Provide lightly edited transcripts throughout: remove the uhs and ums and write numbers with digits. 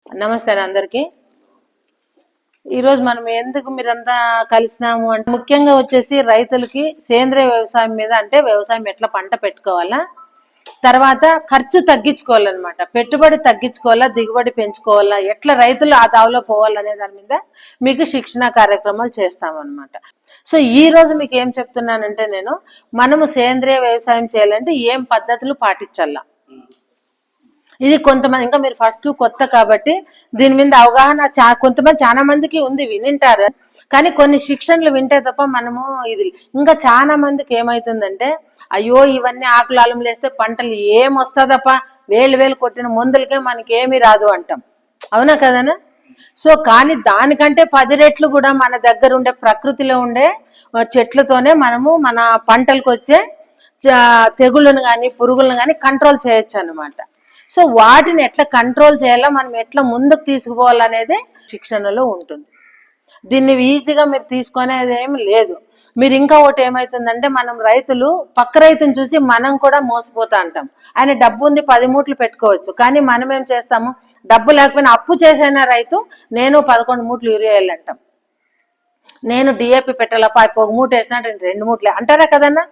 నమస్తే అందరికి. ఈరోజు మనం ఎందుకు మీరంతా కలిసినాము అంటే ముఖ్యంగా వచ్చేసి రైతులకి సేంద్రియ వ్యవసాయం మీద, అంటే వ్యవసాయం ఎట్లా పంట పెట్టుకోవాలా, తర్వాత ఖర్చు తగ్గించుకోవాలన్నమాట, పెట్టుబడి తగ్గించుకోవాలా, దిగుబడి పెంచుకోవాలా, ఎట్లా రైతులు ఆ దావలో పోవాలనే దాని మీద మీకు శిక్షణ కార్యక్రమాలు చేస్తామన్నమాట. సో ఈ రోజు మీకు ఏం చెప్తున్నానంటే, మనము సేంద్రియ వ్యవసాయం చేయాలంటే ఏం పద్ధతులు పాటించాలా. ఇది కొంతమంది, ఇంకా మీరు ఫస్ట్ కొత్త కాబట్టి దీని మీద అవగాహన కొంతమంది చాలా మందికి ఉంది, వినింటారు, కానీ కొన్ని శిక్షణలు వింటే తప్ప మనము ఇది ఇంకా చాలా మందికి ఏమైతుందంటే, అయ్యో ఇవన్నీ ఆకులాలం లేస్తే పంటలు ఏమొస్తుందప్ప, వేలు కొట్టిన మందులకే మనకి ఏమీ రాదు అంటాం. అవునా కదనా? సో కానీ దానికంటే 10 రెట్లు కూడా మన దగ్గర ఉండే ప్రకృతిలో ఉండే చెట్లతోనే మనము మన పంటలకు వచ్చే తెగుళ్ళను కానీ పురుగులను కానీ కంట్రోల్ చేయొచ్చు అన్నమాట. సో వాటిని ఎట్లా కంట్రోల్ చేయాలో, మనం ఎట్లా ముందుకు తీసుకుపోవాలనేది శిక్షణలో ఉంటుంది. దీన్ని ఈజీగా మీరు తీసుకునేది ఏమి లేదు. మీరు ఇంకా ఒకటి ఏమవుతుందంటే, మనం రైతులు పక్క రైతుని చూసి మనం కూడా మోసపోతా అంటాం. ఆయన డబ్బు ఉంది 10 మూట్లు పెట్టుకోవచ్చు, కానీ మనం ఏం చేస్తాము, డబ్బు లేకపోయినా అప్పు చేసైనా రైతు నేను 11 మూట్లు యూరియా వేయాలంటాం, నేను డిఏపి పెట్టాల 1 మూట వేసినా 2 మూట్లే అంటారా కదన్నా.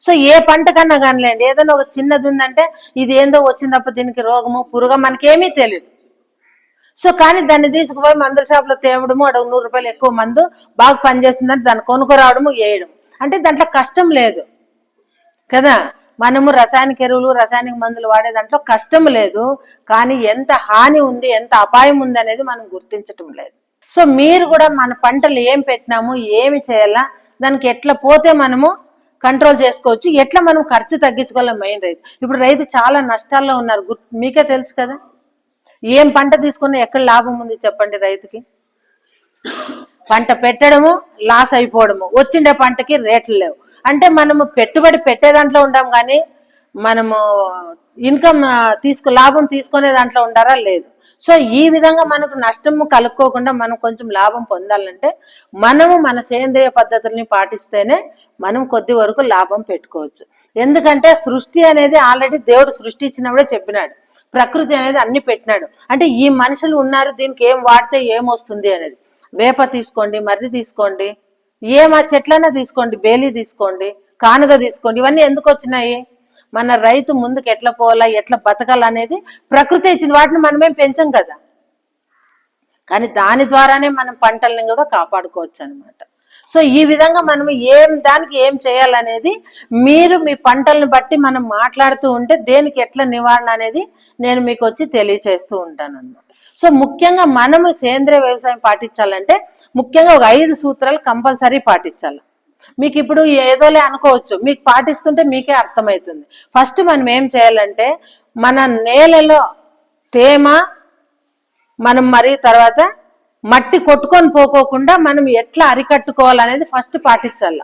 సో ఏ పంట కన్నా కానిలేండి, ఏదైనా ఒక చిన్నది ఉందంటే ఇది ఏందో వచ్చిందప్ప, దీనికి రోగము పురుగ మనకేమీ తెలియదు. సో కానీ దాన్ని తీసుకుపోయి మందుల షాపులో తేవడము, అక్కడ 100 రూపాయలు ఎక్కువ మందు బాగా పనిచేస్తుందంటే దాన్ని కొనుక్కురావడము, వేయడం, అంటే దాంట్లో కష్టం లేదు కదా. మనము రసాయనిక ఎరువులు రసాయనిక మందులు వాడే దాంట్లో కష్టం లేదు, కానీ ఎంత హాని ఉంది, ఎంత అపాయం ఉంది అనేది మనం గుర్తించటం లేదు. సో మీరు కూడా మన పంటలు ఏం పెట్టినాము, ఏమి చేయాలా, దానికి ఎట్లా పోతే మనము కంట్రోల్ చేసుకోవచ్చు, ఎట్లా మనం ఖర్చు తగ్గించుకోవాలి. మెయిన్ రైతు ఇప్పుడు రైతు చాలా నష్టాల్లో ఉన్నారు, మీకే తెలుసు కదా. ఏం పంట తీసుకున్నా ఎక్కడ లాభం ఉంది చెప్పండి రైతుకి. పంట పెట్టడము లాస్ అయిపోవడము, వచ్చిండే పంటకి రేట్లు లేవు. అంటే మనము పెట్టుబడి పెట్టే దాంట్లో ఉండాం, కానీ మనము ఇన్కమ్ లాభం తీసుకునే దాంట్లో ఉండారా లేదు. సో ఈ విధంగా మనకు నష్టము కలుక్కోకుండా మనం కొంచెం లాభం పొందాలంటే మనము మన సేంద్రియ పద్ధతుల్ని పాటిస్తేనే మనం కొద్ది వరకు లాభం పెట్టుకోవచ్చు. ఎందుకంటే సృష్టి అనేది ఆల్రెడీ దేవుడు సృష్టించినప్పుడే చెప్పినాడు, ప్రకృతి అనేది అన్ని పెట్టినాడు. అంటే ఈ మనుషులు ఉన్నారు, దీనికి ఏం వాడితే ఏమొస్తుంది అనేది. వేప తీసుకోండి, మర్రి తీసుకోండి, ఆ చెట్లైనా తీసుకోండి, బేలి తీసుకోండి, కానుగ తీసుకోండి, ఇవన్నీ ఎందుకు వచ్చినాయి, మన రైతు ముందుకు ఎట్లా పోవాలా, ఎట్లా బతకాలనేది ప్రకృతి ఇచ్చింది. వాటిని మనమేం పెంచం కదా, కానీ దాని ద్వారానే మనం పంటల్ని కూడా కాపాడుకోవచ్చు అనమాట. సో ఈ విధంగా మనం దానికి ఏం చేయాలనేది మీరు మీ పంటలను బట్టి మనం మాట్లాడుతూ ఉంటే దేనికి ఎట్లా నివారణ అనేది నేను మీకు వచ్చి తెలియచేస్తూ ఉంటాను అన్నమాట. సో ముఖ్యంగా మనము సేంద్రియ వ్యవసాయం పాటించాలంటే ముఖ్యంగా ఒక 5 సూత్రాలు కంపల్సరీ పాటించాలి. మీకు ఇప్పుడు ఏదోలే అనుకోవచ్చు, మీకు పాటిస్తుంటే మీకే అర్థమవుతుంది. ఫస్ట్ మనం ఏం చేయాలంటే, మన నేలలో తేమ మనం మరి తర్వాత మట్టి కొట్టుకొని పోకోకుండా మనం ఎట్లా అరికట్టుకోవాలనేది ఫస్ట్ పాటించాల.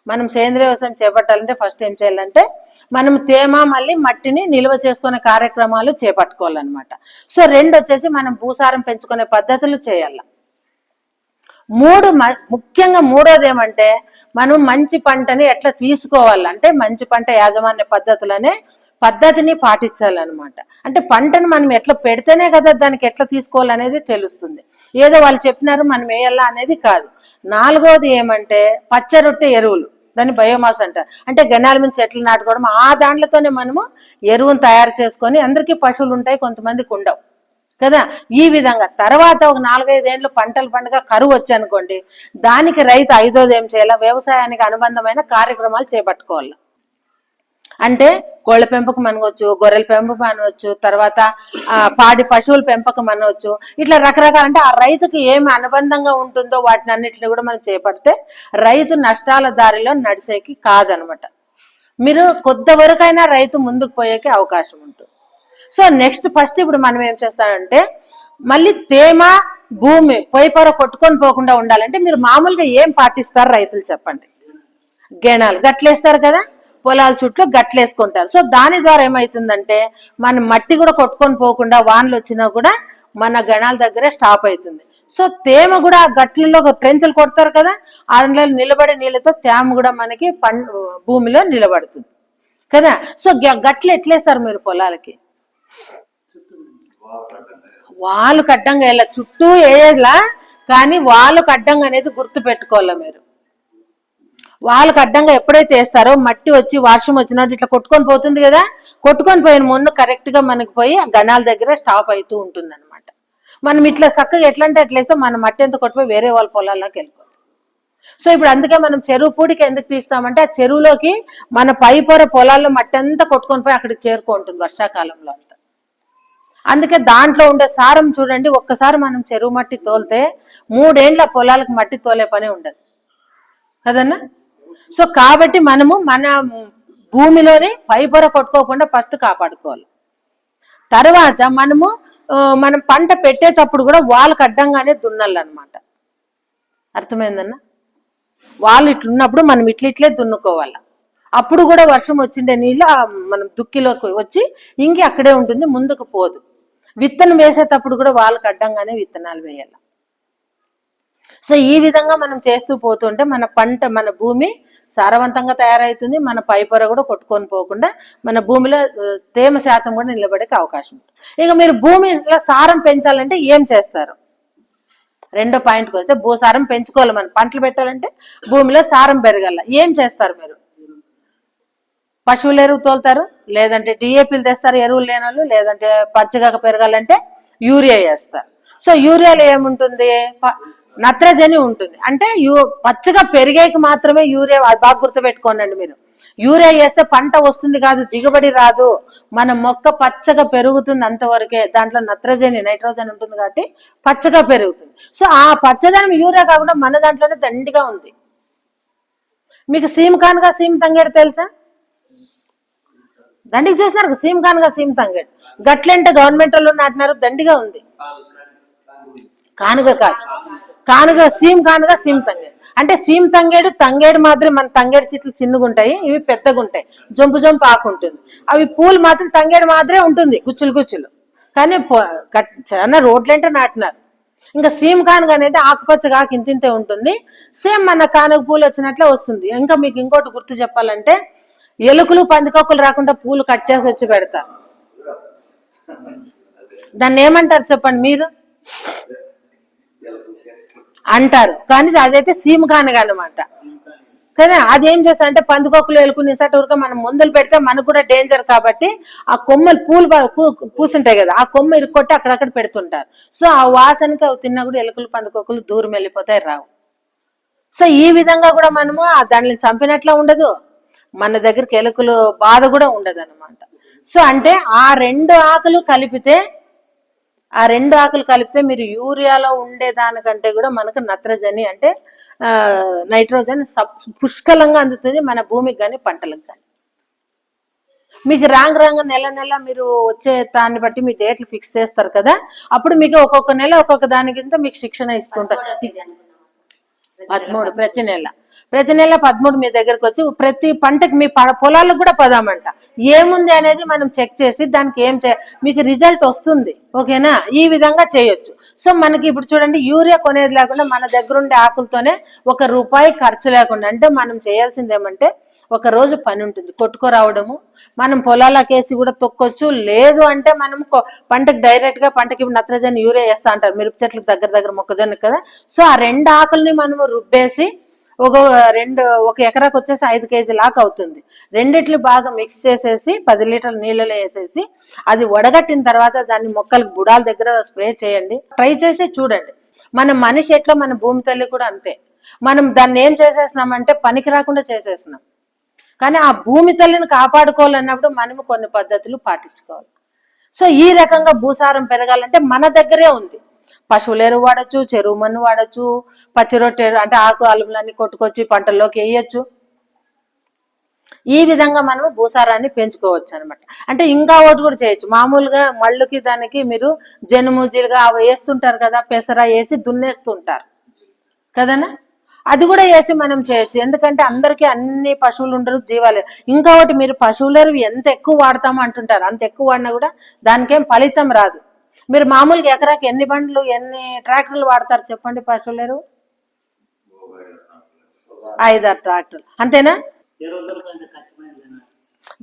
మనం సేంద్రియ వ్యవసాయం చేపట్టాలంటే ఫస్ట్ ఏం చేయాలంటే, మనం తేమ మళ్ళీ మట్టిని నిల్వ చేసుకునే కార్యక్రమాలు చేపట్టుకోవాలన్నమాట. సో 2 వచ్చేసి మనం భూసారం పెంచుకునే పద్ధతులు చేయాల. 3 ముఖ్యంగా మూడోది ఏమంటే, మనం మంచి పంటని ఎట్లా తీసుకోవాలంటే మంచి పంట యాజమాన్య పద్ధతిని పాటించాలన్నమాట. అంటే పంటను మనం ఎట్లా పెడితేనే కదా దానికి ఎట్లా తీసుకోవాలనేది తెలుస్తుంది. ఏదో వాళ్ళు చెప్పినారు మనం వేయాలా అనేది కాదు. 4వది ఏమంటే పచ్చరొట్టె ఎరువులు, దాన్ని బయోమాస్ అంటారు. అంటే గన్నాల మీద చెట్లు నాటుకోవడం, ఆ దాంట్లోనే మనము ఎరువును తయారు చేసుకొని, అందరికీ పశువులు ఉంటాయి, కొంతమందికి ఉండవు కదా. ఈ విధంగా తర్వాత ఒక 4-5 ఏళ్ళు పంటలు పండుగ కరువు వచ్చనుకోండి, దానికి రైతు 5వది ఏం చేయాలి, వ్యవసాయానికి అనుబంధమైన కార్యక్రమాలు చేపట్టుకోవాలి. అంటే కోళ్ల పెంపకం అనవచ్చు, గొర్రెల పెంపకం అనవచ్చు, తర్వాత పాడి పశువుల పెంపకం అనవచ్చు, ఇట్లా రకరకాల. అంటే ఆ రైతుకి ఏమి అనుబంధంగా ఉంటుందో వాటిని అన్నిటిని కూడా మనం చేపడితే రైతు నష్టాల దారిలో నడిచేకి కాదనమాట. మీరు కొంతవరకైనా రైతు ముందుకు పోయేకి అవకాశం ఉంటుంది. సో నెక్స్ట్ ఫస్ట్ ఇప్పుడు మనం ఏం చేస్తామంటే, మళ్ళీ తేమ భూమి పొయ్యిపొర కొట్టుకొని పోకుండా ఉండాలంటే మీరు మామూలుగా ఏం పాటిస్తారు రైతులు చెప్పండి. గేణాలు గట్లేస్తారు కదా, పొలాల చుట్టూ గట్లేసుకుంటారు. సో దాని ద్వారా ఏమవుతుందంటే, మన మట్టి కూడా కొట్టుకొని పోకుండా వానలు వచ్చినా కూడా మన గణాల దగ్గరే స్టాప్ అవుతుంది. సో తేమ కూడా గట్లలో ట్రెంచులు కొడతారు కదా, అందులో నిలబడే నీళ్ళతో తేమ కూడా మనకి భూమిలో నిలబడుతుంది కదా. సో గట్లు ఎట్లేస్తారు మీరు పొలాలకి, వాళ్ళకు అడ్డంగా వెళ్ళ చుట్టూ వేయలా, కానీ వాళ్ళకు అడ్డంగా అనేది గుర్తు పెట్టుకోవాలా మీరు. వాళ్ళకు అడ్డంగా ఎప్పుడైతే వేస్తారో మట్టి వచ్చి వర్షం వచ్చినట్టు ఇట్లా కొట్టుకొని పోతుంది కదా, కొట్టుకొని పోయిన ముందు కరెక్ట్ గా మనకి పోయి ఆ గణాల దగ్గర స్టాప్ అవుతూ ఉంటుంది అనమాట. మనం ఇట్లా చక్కగా ఎట్లా అంటే అట్లా వేస్తే మన మట్టి ఎంత కొట్టుపోయి వేరే వాళ్ళ పొలాల్లోకి వెళ్ళిపోతుంది. సో ఇప్పుడు అందుకే మనం చెరువు పూడికి ఎందుకు తీస్తామంటే ఆ చెరువులోకి మన పై పొర పొలాల్లో మట్టి అంతా కొట్టుకొని పోయి అక్కడికి చేరుకుంటుంది వర్షాకాలంలో అంతా. అందుకే దాంట్లో ఉండే సారం చూడండి, ఒక్కసారి మనం చెరువు మట్టి తోలితే 3 ఏళ్ల పొలాలకు మట్టి తోలే పని ఉండదు కదన్నా. సో కాబట్టి మనము మన భూమిలోని పై పొర కొట్టుకోకుండా ఫస్ట్ కాపాడుకోవాలి. తర్వాత మనం పంట పెట్టేటప్పుడు కూడా వాళ్ళకి అడ్డంగానే దున్నాలన్నమాట. అర్థమైందన్నా? వాళ్ళు ఇట్లున్నప్పుడు మనం ఇట్లిట్లే దున్నుకోవాలి. అప్పుడు కూడా వర్షం వచ్చిండే నీళ్ళు మనం దుక్కిలోకి వచ్చి ఇంకి అక్కడే ఉంటుంది, ముందుకు పోదు. విత్తనం వేసేటప్పుడు కూడా వాళ్ళకి అడ్డంగానే విత్తనాలు వేయాలి. సో ఈ విధంగా మనం చేస్తూ పోతుంటే మన పంట, మన భూమి సారవంతంగా తయారవుతుంది. మన పై పొర కూడా కొట్టుకొని పోకుండా మన భూమిలో తేమ శాతం కూడా నిలబడే అవకాశం ఉంటుంది. ఇక మీరు భూమిలో సారం పెంచాలంటే ఏం చేస్తారు? రెండో పాయింట్కి వస్తే, భూసారం పెంచుకోవాలి. మనం పంటలు పెట్టాలంటే భూమిలో సారం పెరగాల. ఏం చేస్తారు మీరు? పశువుల ఎరువు తోలుతారు, లేదంటే డిఏపీలు తెస్తారు ఎరువులు లేని వాళ్ళు, లేదంటే పచ్చగా పెరగాలంటే యూరియా వేస్తారు. సో యూరియాలో ఏముంటుంది? నత్రజని ఉంటుంది. అంటే పచ్చగా పెరిగేకి మాత్రమే యూరియా, అది బాగా గుర్తుపెట్టుకోనండి మీరు. యూరియా వేస్తే పంట వస్తుంది కాదు, దిగుబడి రాదు. మన మొక్క పచ్చగా పెరుగుతుంది అంతవరకే. దాంట్లో నత్రజని, నైట్రోజన్ ఉంటుంది కాబట్టి పచ్చగా పెరుగుతుంది. సో ఆ పచ్చదనం యూరియా కాకుండా మన దాంట్లోనే దండిగా ఉంది. మీకు సీమ్ కానుగా సీమ్ తంగేడు తెలుసా? దండిగా చూసినారు సీమ్ కానుగా సీమ్ తంగేడు. గట్లంటే గవర్నమెంట్ వాళ్ళు నాటినారు, దండిగా ఉంది. కానుగ కాదు, కానుగ సీమ్ కానుగా సీమ్ తంగేడు. అంటే సీమ్ తంగేడు మాత్రం మన తంగేడు చెట్లు చిన్నగా ఉంటాయి, ఇవి పెద్దగా ఉంటాయి, జంపు జంపు ఆకుంటుంది. అవి పూలు మాత్రం తంగేడు మాత్రమే ఉంటుంది, గుచ్చులు గుచ్చులు. కానీ చాలా రోడ్లంటే నాటినారు. ఇంకా సీమ్ కానుగ అనేది ఆకుపచ్చగా ఇంతింతే ఉంటుంది, సేమ్ మన కానుగ పూలు వచ్చినట్లే వస్తుంది. ఇంకా మీకు ఇంకోటి గుర్తు చెప్పాలంటే, ఎలుకలు పందికొక్కులు రాకుండా పూలు కట్ చేసి వచ్చి పెడతారు. దాన్ని ఏమంటారు చెప్పండి మీరు? అంటారు, కానీ అదైతే సీమ కానుగ అనమాట కదా. అదేం చేస్తారంటే పందికొక్కులు ఎలుకుని సటూరుగా మనం మందులు పెడితే మనకు కూడా డేంజర్ కాబట్టి ఆ కొమ్మలు పూసుంటాయి కదా, ఆ కొమ్మ ఇరుక్కొట్టి అక్కడక్కడ పెడుతుంటారు. సో ఆ వాసనకి అవి తిన్నా కూడా ఎలుకలు పందికొక్కులు దూరం వెళ్ళిపోతాయి, రావు. సో ఈ విధంగా కూడా మనము దాన్ని చంపినట్లా ఉండదు, మన దగ్గరికి ఎలుకలు బాధ కూడా ఉండదు అనమాట. సో అంటే ఆ రెండు ఆకులు కలిపితే మీరు యూరియాలో ఉండే దానికంటే కూడా మనకు నత్రజని అంటే నైట్రోజన్ పుష్కలంగా అందుతుంది మన భూమికి కానీ పంటలకు కానీ. మీకు రాంగ్ నెల మీరు వచ్చే దాన్ని బట్టి మీ డేట్లు ఫిక్స్ చేస్తారు కదా, అప్పుడు మీకు ఒక్కొక్క నెల ఒక్కొక్క దాని కింద మీకు శిక్షణ ఇస్తుంటారు. 13 ప్రతి నెల 13 మీ దగ్గరకు వచ్చి ప్రతి పంటకి మీ పొలాలకు కూడా పదామంట. ఏముంది అనేది మనం చెక్ చేసి దానికి మీకు రిజల్ట్ వస్తుంది. ఓకేనా? ఈ విధంగా చేయొచ్చు. సో మనకి ఇప్పుడు చూడండి, యూరియా కొనేది లేకుండా మన దగ్గర ఉండే ఆకులతోనే ₹1 ఖర్చు లేకుండా, అంటే మనం చేయాల్సింది ఏమంటే, ఒక రోజు పని ఉంటుంది, కొట్టుకోరావడము, మనం పొలాలకేసి కూడా తొక్కొచ్చు. లేదు అంటే మనం పంటకు డైరెక్ట్ గా పంటకి నత్రజని యూరియా వేస్తా అంటారు మిరప చెట్లకు దగ్గర మొక్కజొన్న కదా. సో ఆ 2 ఆకుల్ని మనము రుబ్బేసి ఒక ఎకరాకు వచ్చేసి 5 కేజీల ఆకు అవుతుంది. రెండిట్లు బాగా మిక్స్ చేసేసి 10 లీటర్ల నీళ్ళలో వేసేసి అది వడగట్టిన తర్వాత దాన్ని మొక్కలకు బుడాల దగ్గర స్ప్రే చేయండి. ట్రై చేసి చూడండి. మన మనిషి ఎట్లా మన భూమి తల్లి కూడా అంతే. మనం దాన్ని ఏం చేసేస్తున్నామంటే పనికి రాకుండా చేసేస్తున్నాం. కానీ ఆ భూమి తల్లిని కాపాడుకోవాలన్నప్పుడు మనము కొన్ని పద్ధతులు పాటించుకోవాలి. సో ఈ రకంగా భూసారం పెరగాలంటే మన దగ్గరే ఉంది. పశువుల ఎరువు వాడచ్చు, చెరువు మన్ను వాడచ్చు, పచ్చి రొట్టె అంటే ఆకు అలుములన్నీ కొట్టుకొచ్చి పంటల్లోకి వేయచ్చు. ఈ విధంగా మనము భూసారాన్ని పెంచుకోవచ్చు అనమాట. అంటే ఇంకా ఒకటి కూడా చేయొచ్చు. మామూలుగా మళ్ళుకి దానికి మీరు జనుము జీలుగా అవి వేస్తుంటారు కదా, పెసర వేసి దున్నేస్తుంటారు కదనా, అది కూడా వేసి మనం చేయొచ్చు. ఎందుకంటే అందరికీ అన్ని పశువులు ఉండరు, జీవాలు. ఇంకా ఒకటి, మీరు పశువుల ఎరువు ఎంత ఎక్కువ వాడతామో అంటుంటారు, అంత ఎక్కువ వాడినా కూడా దానికేం ఫలితం రాదు. మీరు మామూలుగా ఎకరాకి ఎన్ని బండ్లు ఎన్ని ట్రాక్టర్లు వాడతారు చెప్పండి? పశువుల ఎరువు 5-6 ట్రాక్టర్లు అంతేనా?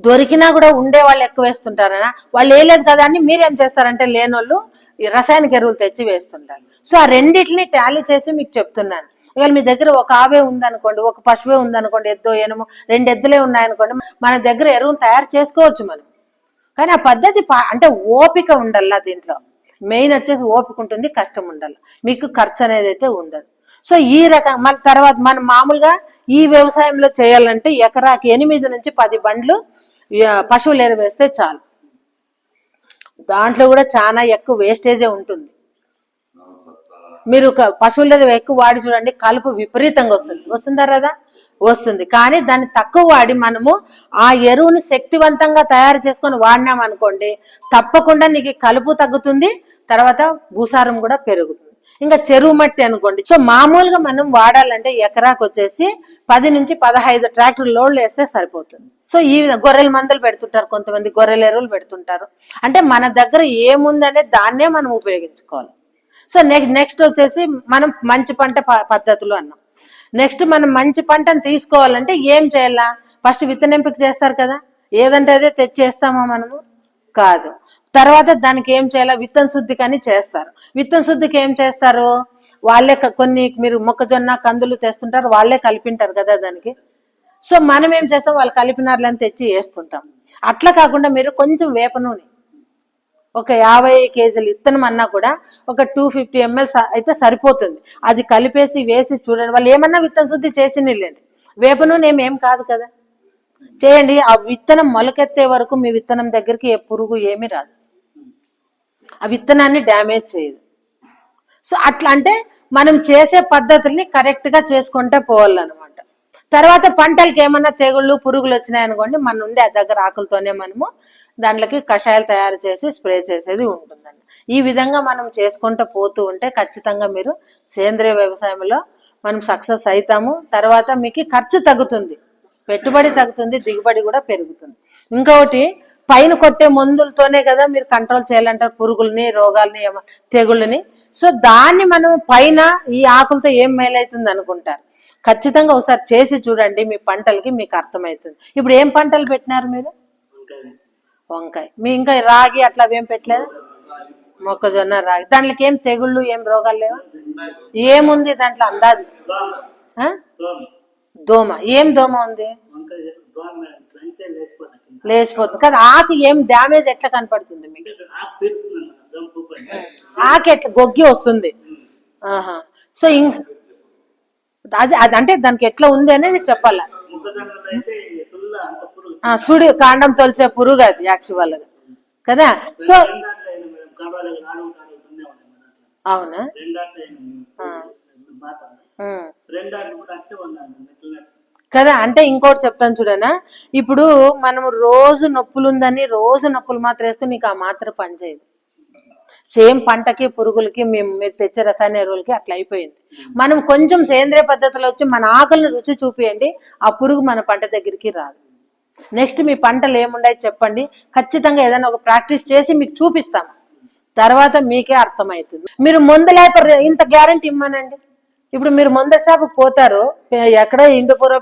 దొరికినా కూడా ఉండే వాళ్ళు ఎక్కువ వేస్తుంటారనా, వాళ్ళు వేయలేదు కదా అని మీరేం చేస్తారంటే లేనోళ్ళు ఈ రసాయనిక ఎరువులు తెచ్చి వేస్తుంటారు. సో ఆ రెండింటిని టాలీ చేసి మీకు చెప్తున్నాను. ఇవాళ మీ దగ్గర ఒక ఆవే ఉందనుకోండి, ఒక పశువే ఉందనుకోండి, ఎద్దో ఎనుమో 2 ఎద్దులే ఉన్నాయనుకోండి, మన దగ్గర ఎరువులు తయారు చేసుకోవచ్చు మనం. కానీ ఆ పద్ధతి అంటే ఓపిక ఉండాల దీంట్లో. మెయిన్ వచ్చేసి ఓపిక ఉంటుంది, కష్టం ఉండాలి, మీకు ఖర్చు అనేది అయితే ఉండదు. సో ఈ రకం మన తర్వాత మనం మామూలుగా ఈ వ్యవసాయంలో చేయాలంటే ఎకరాకి 8 నుంచి 10 బండ్లు పశువులు ఎరువు వేస్తే చాలు. దాంట్లో కూడా చాలా ఎక్కువ వేస్టేజే ఉంటుంది. మీరు పశువుల ఎరువు ఎక్కువ వాడి చూడండి, కలుపు విపరీతంగా వస్తుందా కదా, వస్తుంది. కానీ దాన్ని తక్కువ వాడి మనము ఆ ఎరువుని శక్తివంతంగా తయారు చేసుకొని వాడినాం అనుకోండి, తప్పకుండా నీకు కలుపు తగ్గుతుంది, తర్వాత భూసారం కూడా పెరుగుతుంది. ఇంకా చెరువు మట్టి అనుకోండి, సో మామూలుగా మనం వాడాలంటే ఎకరాకు వచ్చేసి 10 నుంచి 15 ట్రాక్టర్ లోడ్లు వేస్తే సరిపోతుంది. సో ఈ గొర్రెల మందులు పెడుతుంటారు కొంతమంది, గొర్రెల ఎరువులు పెడుతుంటారు. అంటే మన దగ్గర ఏముందనే దాన్నే మనం ఉపయోగించుకోవాలి. సో నెక్స్ట్ వచ్చేసి మనం మంచి పంట పద్ధతులు అన్నాం. నెక్స్ట్ మనం మంచి పంటను తీసుకోవాలంటే ఏం చేయాలా, ఫస్ట్ విత్తన ఎంపిక చేస్తారు కదా, ఏదంటే అదే తెచ్చేస్తామా మనము, కాదు. తర్వాత దానికి ఏం చేయాలా, విత్తన శుద్ధికి అని చేస్తారు. విత్తన శుద్ధికి ఏం చేస్తారు, వాళ్ళే కొన్ని మీరు మొక్కజొన్న కందులు తెస్తుంటారు, వాళ్ళే కలిపింటారు కదా దానికి. సో మనం ఏం చేస్తాం, వాళ్ళు కలిపినారులని తెచ్చి వేస్తుంటాం. అట్లా కాకుండా మీరు కొంచెం వేప నూనె ఒక 50 కేజీలు విత్తనం అన్నా కూడా ఒక 250 ml అయితే సరిపోతుంది. అది కలిపేసి వేసి చూడండి, వాళ్ళు ఏమన్నా విత్తన శుద్ధి చేసి నిల్లండి, వేప నూనె ఏం కాదు కదా, చేయండి. ఆ విత్తనం మొలకెత్తే వరకు మీ విత్తనం దగ్గరికి ఏ పురుగు ఏమీ రాదు, ఆ విత్తనాన్ని డ్యామేజ్ చేయదు. సో అట్లా అంటే మనం చేసే పద్ధతుల్ని కరెక్ట్ గా చేసుకుంటే పోవాలన్నమాట. తర్వాత పంటలకి ఏమన్నా తెగుళ్ళు పురుగులు వచ్చినాయనుకోండి, మన ఉండే ఆ దగ్గర ఆకులతోనే మనము దాంట్లోకి కషాయాలు తయారు చేసి స్ప్రే చేసేది ఉంటుందండి. ఈ విధంగా మనం చేసుకుంటూ పోతూ ఉంటే ఖచ్చితంగా మీరు సేంద్రియ వ్యవసాయంలో మనం సక్సెస్ అవుతాము. తర్వాత మీకు ఖర్చు తగ్గుతుంది, పెట్టుబడి తగ్గుతుంది, దిగుబడి కూడా పెరుగుతుంది. ఇంకొకటి, పైన కొట్టే మందులతోనే కదా మీరు కంట్రోల్ చేయాలంటారు పురుగుల్ని, రోగాల్ని, తెగుళ్ళని. సో దాన్ని మనం పైన ఈ ఆకులతో ఏం మేలవుతుంది అనుకుంటారు, ఖచ్చితంగా ఒకసారి చేసి చూడండి, మీ పంటలకి మీకు అర్థమవుతుంది. ఇప్పుడు ఏం పంటలు పెట్టినారు మీరు, వంకాయ, మీ ఇంకా రాగి అట్లా ఏం పెట్టలేదు, మొక్కజొన్న రాగి, దాంట్లోకి ఏం తెగుళ్ళు ఏం రోగాలు లేవు, ఏముంది దాంట్లో అందాజు, దోమ, ఏం దోమ ఉంది, లేచిపోతుంది కదా, ఆకు ఏం డ్యామేజ్ ఎట్లా కనపడుతుంది మీకు, ఆకు ఎట్లా గొగ్గి వస్తుంది. ఆహా, సో అది అంటే దానికి ఎట్లా ఉంది అనేది చెప్పాల. సుడి కాండం తొలిచే పురుగు అది యాక్చువల్ కదా. సో అవునా, కదా. అంటే ఇంకోటి చెప్తాను చూడనా, ఇప్పుడు మనము రోజు నొప్పులు ఉందని రోజు నొప్పులు మాత్రం వేస్తే నీకు ఆ మాత్రం పనిచేయదు. సేమ్ పంటకి పురుగులకి మీరు తెచ్చే రసాయన ఎరువులకి అట్లా అయిపోయింది. మనం కొంచెం సేంద్రియ పద్ధతిలో వచ్చి మన ఆకులను రుచి చూపియండి, ఆ పురుగు మన పంట దగ్గరికి రాదు. నెక్స్ట్ మీ పంటలు ఏముండాయి చెప్పండి, ఖచ్చితంగా ఏదైనా ఒక ప్రాక్టీస్ చేసి మీకు చూపిస్తాం, తర్వాత మీకే అర్థమవుతుంది. మీరు మందులేక ఇంత గ్యారంటీ ఇమ్మనండి. ఇప్పుడు మీరు మందుల షాపుకి పోతారు, ఎక్కడో ఇండుపూర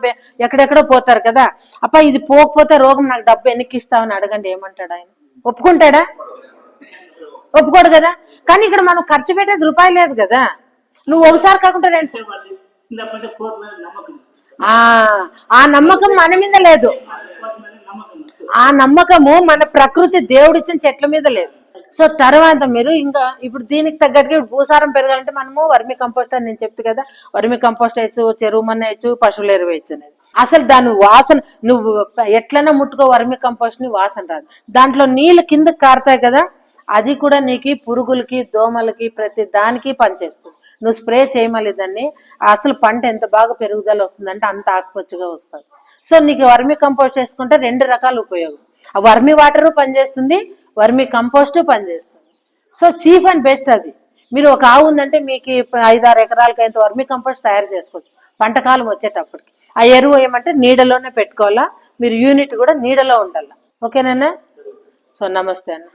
ఎక్కడెక్కడో పోతారు కదా, అప్ప ఇది పోకపోతే రోగం నాకు డబ్బు వెనక్కి ఇస్తామని అడగండి, ఏమంటాడు ఆయన, ఒప్పుకుంటాడా, ఒప్పుకోడు కదా. కానీ ఇక్కడ మనం ఖర్చు పెట్టేది రూపాయి లేదు కదా, నువ్వు ఒకసారి కాకుండా 2 ఆ నమ్మకం మన మీద లేదు, ఆ నమ్మకము మన ప్రకృతి దేవుడిచ్చిన చెట్ల మీద లేదు. సో తర్వాత మీరు ఇంకా ఇప్పుడు దీనికి తగ్గట్టుగా భూసారం పెరగాలంటే మనము వర్మి కంపోస్ట్ అని నేను చెప్తే కదా, వర్మి కంపోస్ట్ వేయచ్చు, చెరువు మన్న వేయచ్చు, పశువుల ఎరువు వేయచ్చు అనేది. అసలు దాని వాసన నువ్వు ఎట్లన్నా ముట్టుకో, వర్మి కంపోస్ట్ ని వాసన రాదు. దాంట్లో నీళ్ళు కిందకి కారుతాయి కదా, అది కూడా నీకు పురుగులకి దోమలకి ప్రతి దానికి పనిచేస్తుంది. నువ్వు స్ప్రే చేయమలి దాన్ని, అసలు పంట ఎంత బాగా పెరుగుదల వస్తుందంటే అంత ఆకుపచ్చగా వస్తుంది. సో నీకు వర్మి కంపోస్ట్ చేసుకుంటే 2 రకాల ఉపయోగం, ఆ వర్మి వాటరు పనిచేస్తుంది, వర్మి కంపోస్ట్ పనిచేస్తుంది. సో చీప్ అండ్ బెస్ట్ అది. మీరు ఒక ఆవు ఉందంటే మీకు 5-6 ఎకరాలకి అయితే వర్మి కంపోస్ట్ తయారు చేసుకోవచ్చు పంటకాలం వచ్చేటప్పటికి. ఆ ఎరువు ఏమంటే నీడలోనే పెట్టుకోవాలా, మీరు యూనిట్ కూడా నీడలో ఉండాలా. ఓకేనా. సో నమస్తే అన్న.